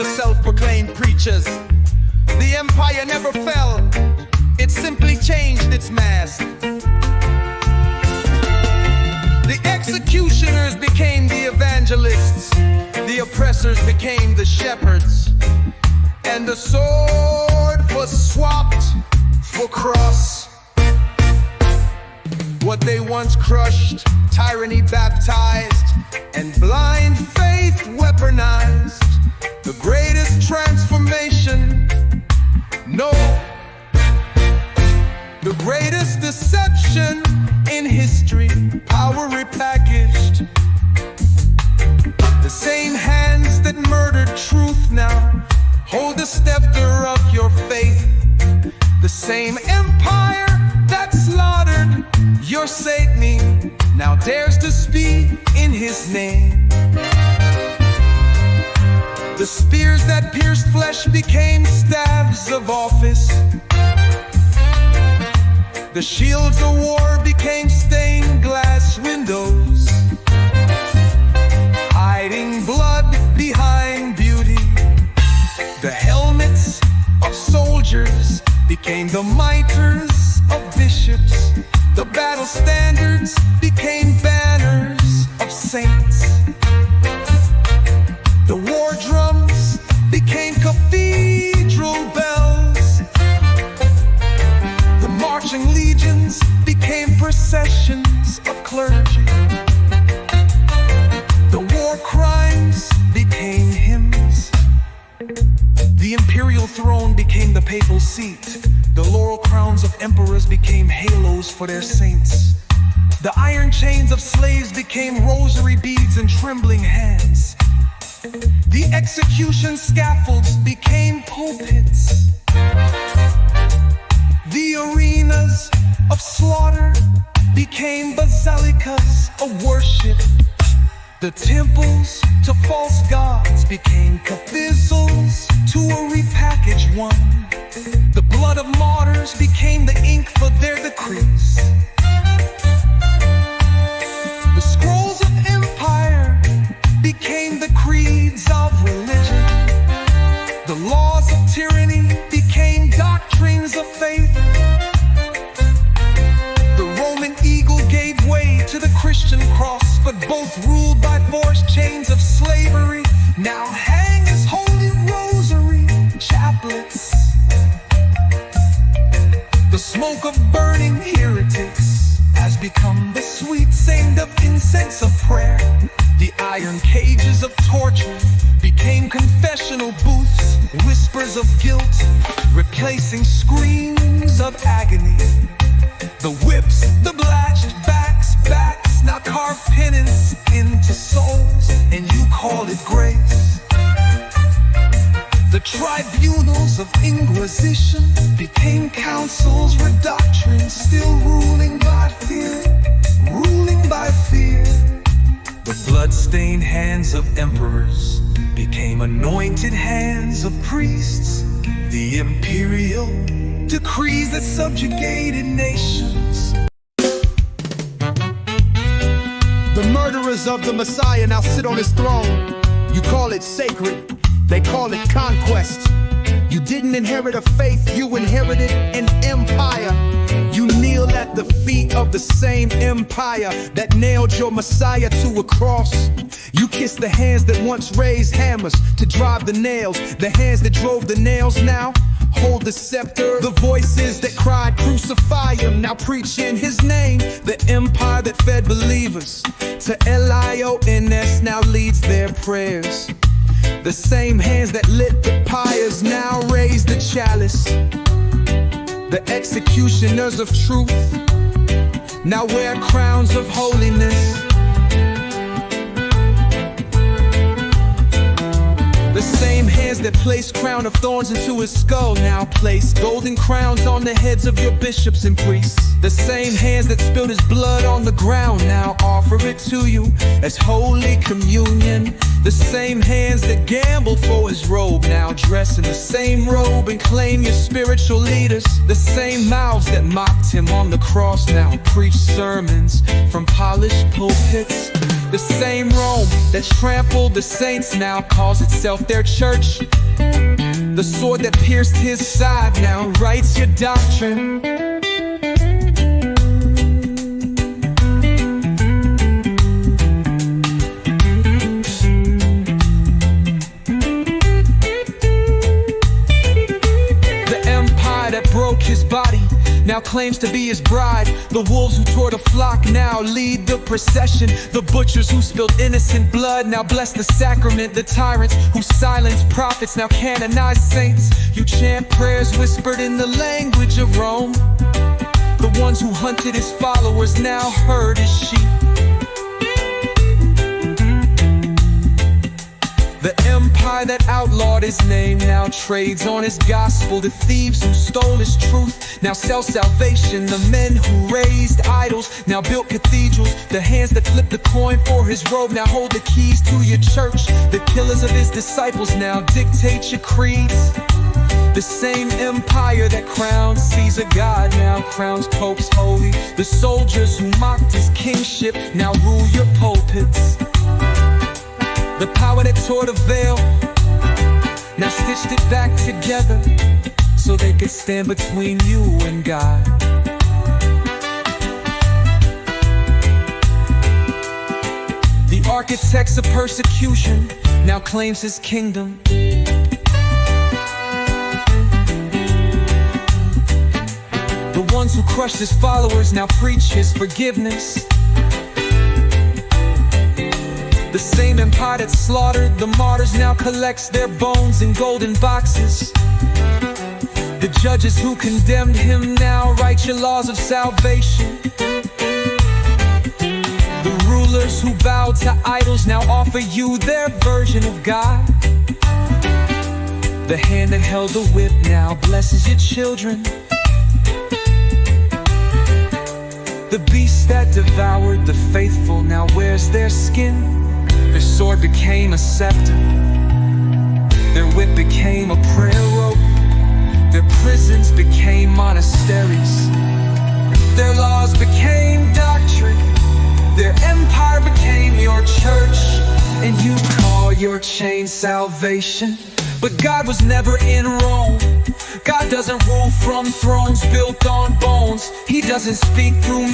the self-proclaimed preachers. The empire never fell, it simply changed its mask. The executioners became the evangelists, the oppressors became the shepherds, and the sword was swapped for cross. What they once crushed, tyranny baptized, and blind faith weaponized. The greatest transformation, no, the greatest deception in history, power repackaged. The same hands that murdered truth now hold the scepter of your faith. The same empire that slaughtered your Satan now dares to speak in his name. The spears that pierced flesh became stabs of office. The shields of war became stained glass windows, hiding blood behind beauty. The helmets of soldiers became the mitres of bishops. The battle standards became banners of saints. The war drums became cathedral bells. The marching legions became processions of clergy. The war crimes became hymns. The imperial throne became the papal seat. The laurel crowns of emperors became halos for their saints. The iron chains of slaves became rosary beads in trembling hands. The execution scaffolds became pulpits. The arenas of slaughter became basilicas of worship. The temples to false gods became cathedrals to a repackaged one. The blood of martyrs became the ink for their decrees. The scrolls of empire became the creeds of religion. The laws of tyranny became doctrines of faith. The Roman eagle gave way to the Christian cross, but both ruled by forced chains of slavery. Now hang his holy rosary chaplets. The smoke of burning heretics has become the sweet scent of incense of prayer. The iron cages of torture became confessional booths, whispers of guilt replacing screams of agony. The whips, the blashed backs now carve penance into souls, and you call it grace. The tribunals of Inquisition became councils where doctrines still ruling by fear, ruling by fear. The blood-stained hands of emperors became anointed hands of priests. The imperial decrees that subjugated nations. The murderers of the Messiah now sit on his throne. You call it sacred, they call it conquest. You didn't inherit a faith, you inherited an empire. You kneel at the feet of the same empire that nailed your Messiah to a cross. You kiss the hands that once raised hammers to drive the nails. The hands that drove the nails now hold the scepter. The voices that cried crucify him now preach in his name. The empire that fed believers to LIONS now leads their prayers. The same hands that lit the pyres now raise the chalice. The executioners of truth now wear crowns of holiness. The same hands that placed crown of thorns into his skull now place golden crowns on the heads of your bishops and priests. The same hands that spilled his blood on the ground now offer it to you as holy communion. The same hands that gambled for his robe now dress in the same robe and claim your spiritual leaders. The same mouths that mocked him on the cross now preach sermons from polished pulpits. The same Rome that trampled the saints now calls itself their church. The sword that pierced his side now writes your doctrine. The empire that broke his body now claims to be his bride. The wolves who tore the flock now lead the procession. The butchers who spilled innocent blood now bless the sacrament. The tyrants who silenced prophets now canonize saints. You chant prayers whispered in the language of Rome. The ones who hunted his followers now herd his sheep. The empire that outlawed his name now trades on his gospel. The thieves who stole his truth now sell salvation. The men who raised idols now built cathedrals. The hands that flipped the coin for his robe now hold the keys to your church. The killers of his disciples now dictate your creeds. The same empire that crowned Caesar God now crowns popes holy. The soldiers who mocked his kingship now rule your pulpits. The power that tore the veil now stitched it back together so they could stand between you and God. The architects of persecution now claims his kingdom. The ones who crushed his followers now preach his forgiveness. The same empire that slaughtered the martyrs now collects their bones in golden boxes. The judges who condemned him now write your laws of salvation. The rulers who bowed to idols now offer you their version of God. The hand that held the whip now blesses your children. The beast that devoured the faithful now wears their skin. Their sword became a scepter. Their whip became a prayer rope. Their prisons became monasteries. Their laws became doctrine. Their empire became your church. And you call your chain salvation. But God was never in Rome. God doesn't rule from thrones built on bones. He doesn't speak through